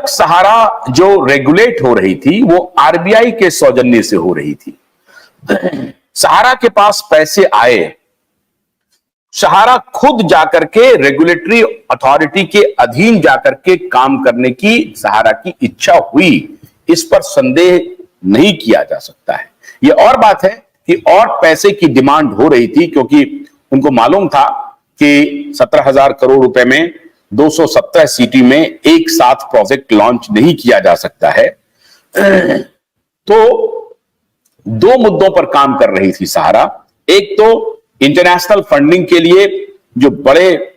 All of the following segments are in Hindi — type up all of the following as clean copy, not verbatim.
तक सहारा जो रेगुलेट हो रही थी वो आरबीआई के सौजन्य से हो रही थी। सहारा के पास पैसे आए, सहारा खुद जाकर के रेगुलेटरी अथॉरिटी के अधीन जाकर के काम करने की सहारा की इच्छा हुई, इस पर संदेह नहीं किया जा सकता है। यह और बात है कि और पैसे की डिमांड हो रही थी, क्योंकि उनको मालूम था कि 17,000 करोड़ रुपए में 217 सिटी में एक साथ प्रोजेक्ट लॉन्च नहीं किया जा सकता है। तो दो मुद्दों पर काम कर रही थी सहारा। एक तो इंटरनेशनल फंडिंग के लिए जो बड़े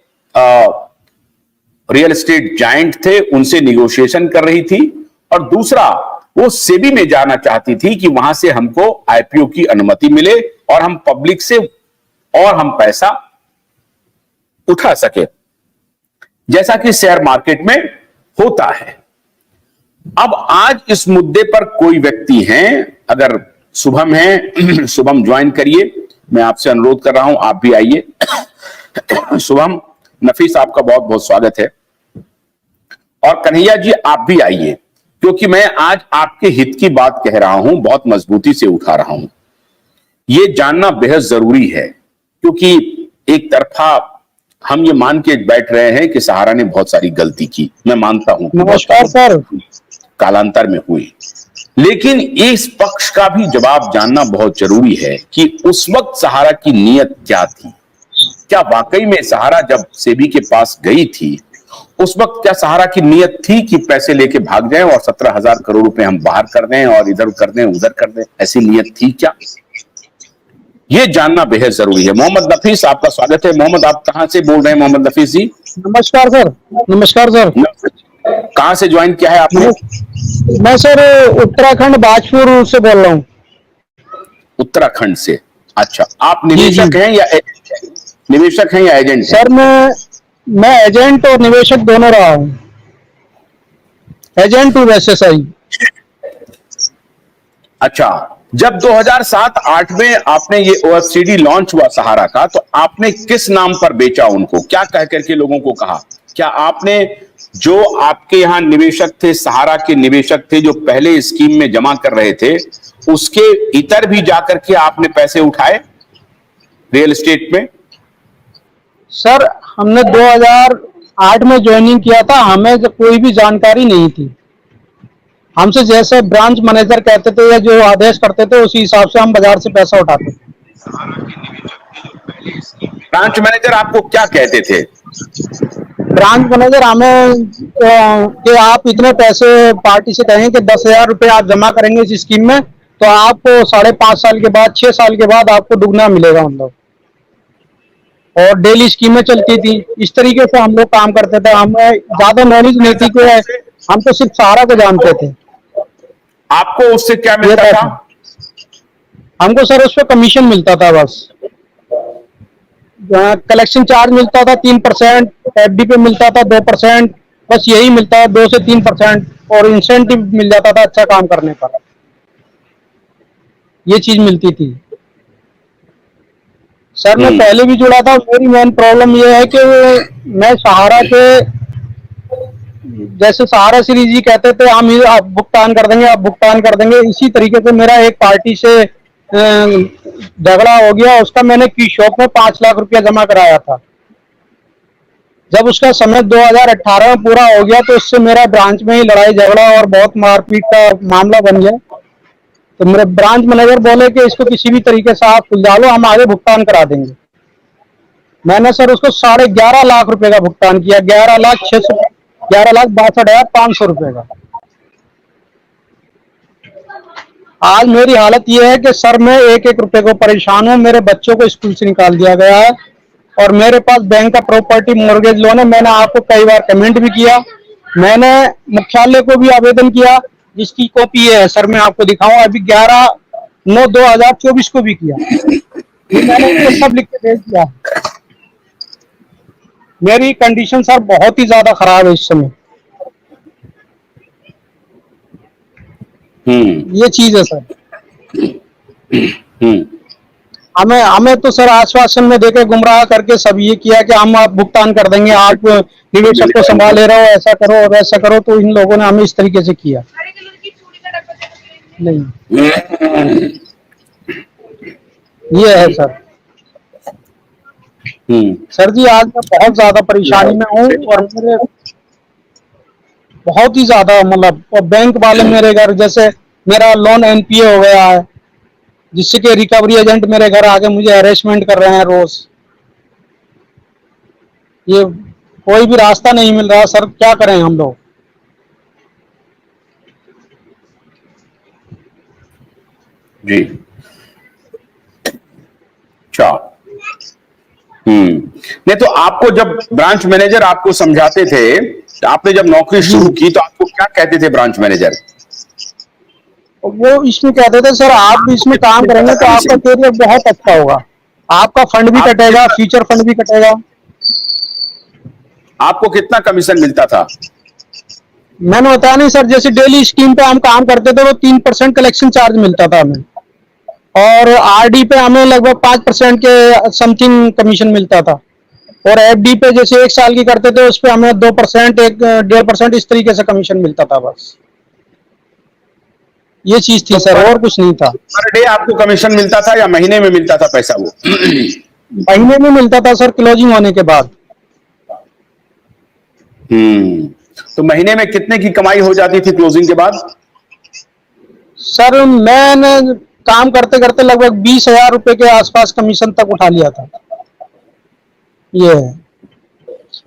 रियल एस्टेट जायंट थे उनसे निगोशिएशन कर रही थी, और दूसरा वो सेबी में जाना चाहती थी कि वहां से हमको आईपीओ की अनुमति मिले और हम पब्लिक से और हम पैसा उठा सके, जैसा कि शेयर मार्केट में होता है। अब आज इस मुद्दे पर कोई व्यक्ति हैं, अगर शुभम है, शुभम ज्वाइन करिए, मैं आपसे अनुरोध कर रहा हूं, आप भी आइए। शुभम, नफीस आपका बहुत बहुत स्वागत है, और कन्हैया जी आप भी आइए, क्योंकि मैं आज आपके हित की बात कह रहा हूं, बहुत मजबूती से उठा रहा हूं। यह जानना बेहद जरूरी है, क्योंकि एक तरफा हम ये मान के बैठ रहे हैं कि सहारा ने बहुत सारी गलती की, मैं मानता हूं। नमस्कार सर। कालांतर में हुई, लेकिन इस पक्ष का भी जवाब जानना बहुत जरूरी है कि उस वक्त सहारा की नीयत क्या थी। क्या वाकई में सहारा जब सेबी के पास गई थी, उस वक्त क्या सहारा की नीयत थी कि पैसे लेके भाग जाएं और 17,000 करोड़ रुपए हम बाहर कर दें और इधर कर दें उधर कर दें, ऐसी नीयत थी क्या? ये जानना बेहद जरूरी है। मोहम्मद नफीस आपका स्वागत है। मोहम्मद, आप कहां से बोल रहे हैं मोहम्मद नफीस जी? नमस्कार सर। नमस्कार सर। कहां से ज्वाइन किया है आपने? मैं सर उत्तराखंड बाजपुर से बोल रहा हूँ। उत्तराखंड से? अच्छा, आप निवेशक हैं या निवेशक हैं या एजेंट? सर मैं एजेंट और निवेशक दोनों रहा हूँ। एजेंट हूँ वैसे सही। अच्छा, जब 2007-8 में आपने ये ओएफसीडी लॉन्च हुआ सहारा का, तो आपने किस नाम पर बेचा उनको? क्या कह करके लोगों को कहा? क्या आपने जो आपके यहां निवेशक थे, सहारा के निवेशक थे जो पहले स्कीम में जमा कर रहे थे, उसके इतर भी जाकर के आपने पैसे उठाए रियल एस्टेट में? सर हमने 2008 में ज्वाइनिंग किया था, हमें कोई भी जानकारी नहीं थी। हमसे जैसे ब्रांच मैनेजर कहते थे या जो आदेश करते थे उसी हिसाब से हम बाजार से पैसा उठाते थे। ब्रांच मैनेजर आपको क्या कहते थे? ब्रांच मैनेजर हमें कि आप इतने पैसे पार्टी से कहेंगे कि 10,000 रुपये आप जमा करेंगे इस स्कीम में, तो आपको 5.5 साल के बाद 6 साल के बाद आपको दुगना मिलेगा मतलब। और डेली स्कीमें चलती थी, इस तरीके से हम लोग काम करते थे। हमें ज्यादा नॉलेज नहीं थी कि हम तो सिर्फ सहारा को जानते थे। आपको उससे क्या मिलता था? हमको सर उस पर कमीशन मिलता था, बस कलेक्शन चार्ज मिलता था 3%, एफडी पे मिलता था 2%, बस यही मिलता है 2 से 3%, और इंसेंटिव मिल जाता था अच्छा काम करने पर, ये चीज मिलती थी। सर मैं पहले भी जुड़ा था। मेरी मेन प्रॉब्लम ये है कि मैं सहारा के, जैसे सहारा श्री जी कहते थे हम आप भुगतान कर देंगे, आप भुगतान कर देंगे, इसी तरीके से मेरा एक पार्टी से झगड़ा हो गया। उसका मैंने की शॉप में 5 लाख रुपया जमा कराया था। जब उसका समय 2018 में पूरा हो गया तो उससे मेरा ब्रांच में ही लड़ाई झगड़ा और बहुत मारपीट का मामला बन गया। तो मेरे ब्रांच मैनेजर बोले कि इसको किसी भी तरीके से आप सुलझा लो, हम आगे भुगतान करा देंगे। मैंने सर उसको 11.5 लाख रुपए का भुगतान किया, 11,62,500 रुपए का। आज मेरी हालत यह है कि सर मैं एक एक रुपए को परेशान हूँ। मेरे बच्चों को स्कूल से निकाल दिया गया है और मेरे पास बैंक का प्रॉपर्टी मॉर्गेज लोन है। मैंने आपको कई बार कमेंट भी किया, मैंने मुख्यालय को भी आवेदन किया, जिसकी कॉपी है सर मैं आपको दिखाऊं। अभी 11/9/2024 को भी किया, मैंने सब लिख के भेज दिया। मेरी कंडीशन सर बहुत ही ज्यादा खराब है इस समय। ये चीज है सर। हमें हमें तो सर आश्वासन में देके गुमराह करके सब ये किया कि हम आप भुगतान कर देंगे, आप निवेशक को संभाले रहो, ऐसा करो और वैसा करो, तो इन लोगों ने हमें इस तरीके से किया। नहीं, ये है सर। सर जी आज मैं बहुत ज्यादा परेशानी में हूँ और मेरे बहुत ही ज्यादा मतलब, और बैंक वाले मेरे घर, जैसे मेरा लोन एनपीए हो गया है, जिससे कि रिकवरी एजेंट मेरे घर आके मुझे हैरेसमेंट कर रहे हैं रोज। ये कोई भी रास्ता नहीं मिल रहा सर, क्या करें हम लोग। जी, अच्छा। नहीं तो आपको जब ब्रांच मैनेजर आपको समझाते थे, तो आपने जब नौकरी शुरू की तो आपको क्या कहते थे ब्रांच मैनेजर? वो इसमें कहते थे सर आप भी इसमें काम करेंगे तो आपका करियर बहुत अच्छा होगा, आपका फंड भी कटेगा, फ्यूचर फंड भी कटेगा। आपको कितना कमीशन मिलता था? मैंने बताया नहीं सर, जैसे डेली स्कीम पे हम काम करते थे वो 3% कलेक्शन चार्ज मिलता था हमें, और आरडी पे हमें लगभग 5% के समथिंग कमीशन मिलता था, और एफडी पे जैसे 1 साल की करते थे उस पे हमें 2%, 1.5% इस तरीके से कमीशन मिलता था। बस ये चीज थी सर, और कुछ नहीं था। पर डे आपको कमीशन मिलता था या महीने में मिलता था पैसा वो? महीने में मिलता था सर, क्लोजिंग होने के बाद। तो महीने में कितने की कमाई हो जाती थी क्लोजिंग के बाद? सर मैंने काम करते करते लगभग 20,000 रुपए के आसपास कमीशन तक उठा लिया था। ये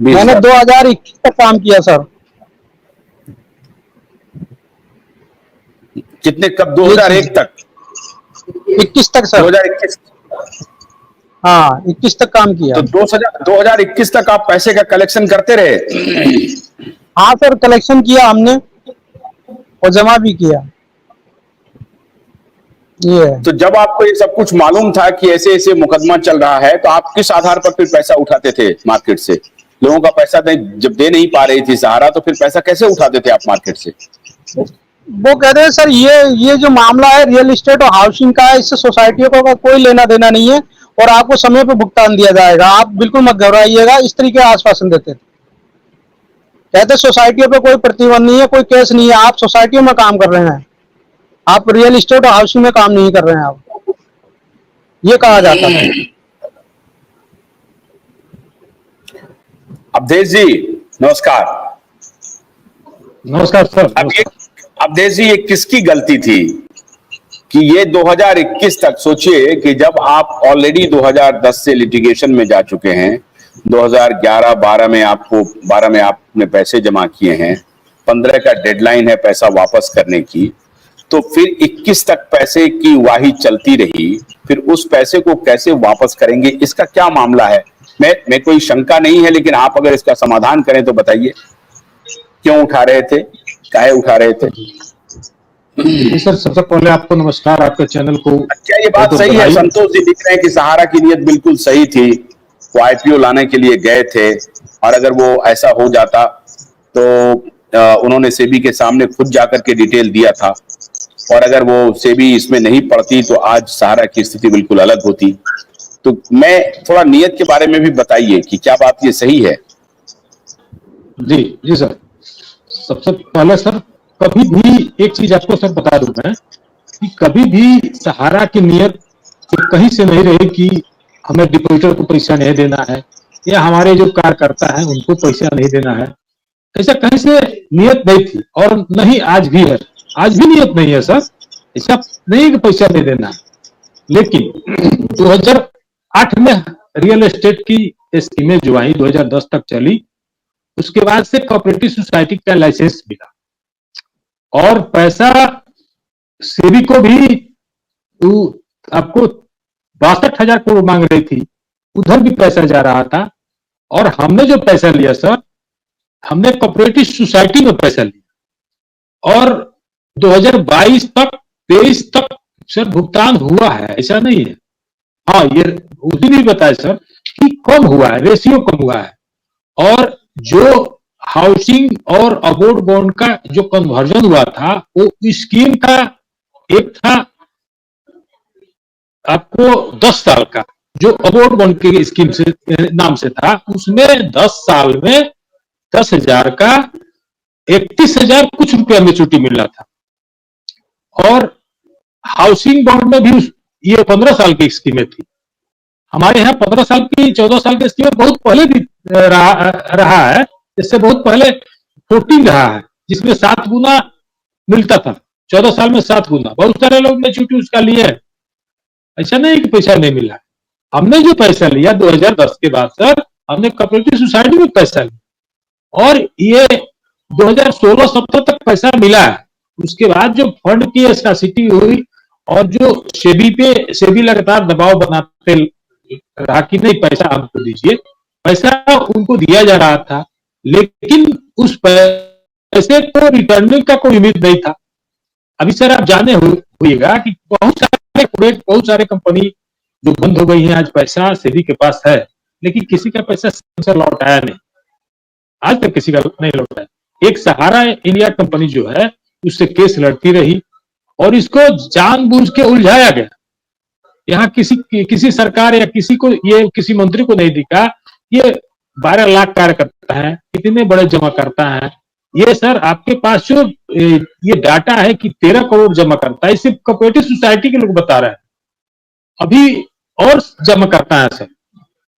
मैंने 2021 तक काम किया सर। कितने, कब? 2001 तक? 21 तक सर। 2021? हाँ 21 तक काम किया। तो 2021 तक आप पैसे का कलेक्शन करते रहे? हाँ सर, कलेक्शन किया हमने और जमा भी किया। ये तो जब आपको ये सब कुछ मालूम था कि ऐसे ऐसे मुकदमा चल रहा है, तो आप किस आधार पर फिर पैसा उठाते थे मार्केट से? लोगों का पैसा जब दे नहीं पा रही थी सहारा, तो फिर पैसा कैसे उठाते थे आप मार्केट से? वो कहते हैं सर ये जो मामला है रियल एस्टेट और हाउसिंग का है, इससे सोसाइटियों का कोई लेना देना नहीं है और आपको समय पे भुगतान दिया जाएगा, आप बिल्कुल मत घबराइएगा, इस तरीके का आश्वासन देते थे। कहते सोसाइटियों पे कोई प्रतिबंध नहीं है, कोई केस नहीं है, आप सोसाइटियों में काम कर रहे हैं, आप रियल एस्टेट और हाउसिंग में काम नहीं कर रहे हैं आप, ये कहा जाता है। अवधेश जी नमस्कार। नमस्कार सर। अवधेश जी, ये किसकी गलती थी कि ये 2021 तक, सोचिए कि जब आप ऑलरेडी 2010 से लिटिगेशन में जा चुके हैं, 2011-12 में आपने पैसे जमा किए हैं, 15 का डेडलाइन है पैसा वापस करने की, तो फिर 21 तक पैसे की वाही चलती रही, फिर उस पैसे को कैसे वापस करेंगे? इसका क्या मामला है? मैं कोई शंका नहीं है, लेकिन आप अगर इसका समाधान करें तो बताइए, क्यों उठा रहे थे, काहे उठा रहे थे? जी सर, सबसे पहले आपको नमस्कार, आपके चैनल को। क्या ये बात सही है? संतोष जी लिख रहे हैं कि सहारा की नीयत बिल्कुल सही थी, वो आईपीओ लाने के लिए गए थे, और अगर वो ऐसा हो जाता तो उन्होंने सेबी के सामने खुद जाकर के डिटेल दिया था, और अगर वो सेबी इसमें नहीं पड़ती तो आज सहारा की स्थिति बिल्कुल अलग होती। तो मैं थोड़ा नियत के बारे में भी बताइए कि क्या बात ये सही है? जी जी सर, सबसे पहले सर कभी भी एक चीज आपको सर बता दूं मैं कि कभी भी सहारा की नियत कहीं से नहीं रही कि हमें डिपोजिटर को पैसा नहीं देना है या हमारे जो कार्यकर्ता है उनको पैसा नहीं देना है, ऐसा कहीं से नियत नहीं थी और नहीं आज भी है। आज भी नियत नहीं है सर, ऐसा नहीं कि पैसा नहीं देना है। लेकिन 2008 में रियल एस्टेट की स्कीमें जो आई 2010 तक चली, उसके बाद से कोऑपरेटिव सोसाइटी का लाइसेंस मिला और पैसा सेबी को भी आपको 62,000 करोड़ मांग रही थी, उधर भी पैसा जा रहा था। और हमने जो पैसा लिया सर, हमने कोऑपरेटिव सोसाइटी में पैसा लिया और 2022 तक 23 तक सर भुगतान हुआ है, ऐसा नहीं है। हाँ, ये उस दिन भी बताया सर कि कम हुआ है, रेशियो कम हुआ है, और जो हाउसिंग और अबोर्ड बॉन्ड का जो कन्वर्जन हुआ था वो स्कीम का एक था आपको 10 साल का जो अबोर्ड वन के स्कीम से नाम से था, उसमें 10 साल में 10,000 का 31,000 कुछ रुपया मेच्योरिटी मिल रहा था। और हाउसिंग बॉन्ड में भी ये 15 साल की स्कीमें थी। हमारे यहाँ 15 साल की 14 साल की स्कीमें बहुत पहले भी रहा है, इससे बहुत पहले 14 रहा है, जिसमें 7 गुना मिलता था। 14 साल में 7 गुना। बहुत सारे लोग मेच्योरिटी उसका लिए है, ऐसा नहीं कि पैसा नहीं मिला। हमने जो पैसा लिया 2010 के बाद सर, हमने कोऑपरेटिव सोसाइटी में पैसा लिया और ये 2016-17 तक पैसा मिला है। उसके बाद जो फंड की स्कासिटी हुई और जो सेबी लगातार दबाव बनाते रहा कि नहीं पैसा हमको दीजिए, पैसा उनको दिया जा रहा था, लेकिन उस पैसे को रिटर्निंग का कोई उम्मीद नहीं था। अभी सर आप जाने होइएगा कि बहुत सारे कंपनी जो बंद हो गई है, आज पैसा सेबी के पास है, लेकिन किसी का पैसा लौट आया नहीं, आज तक किसी का नहीं लौटा है। एक सहारा इंडिया कंपनी जो है उससे केस लड़ती रही और इसको जानबूझ के उलझाया गया। यहाँ किसी सरकार या किसी मंत्री को नहीं दिखा ये 12 लाख कार्यकर्ता है, कितने बड़े जमा करता है। ये सर आपके पास जो ये डाटा है कि 13 करोड़ जमा करता है, इसे कोऑपरेटिव सोसाइटी के लोग बता रहे हैं, अभी और जमा करता है सर।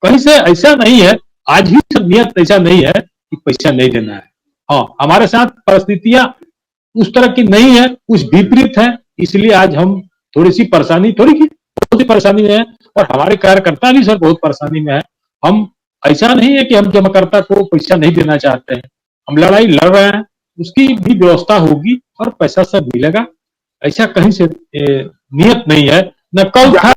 कहीं से ऐसा नहीं है, आज भी सब नियत ऐसा नहीं है कि पैसा नहीं देना है। हाँ, हमारे साथ परिस्थितियां उस तरह की नहीं है, कुछ विपरीत है, इसलिए आज हम थोड़ी सी परेशानी में है और हमारे कार्यकर्ता भी सर बहुत परेशानी में है। हम ऐसा नहीं है कि हम जमाकर्ता को पैसा नहीं देना चाहते हैं, हम लड़ाई लड़ रहे हैं, उसकी भी व्यवस्था होगी और पैसा सब मिलेगा। ऐसा कहीं से नियत नहीं है, न कल था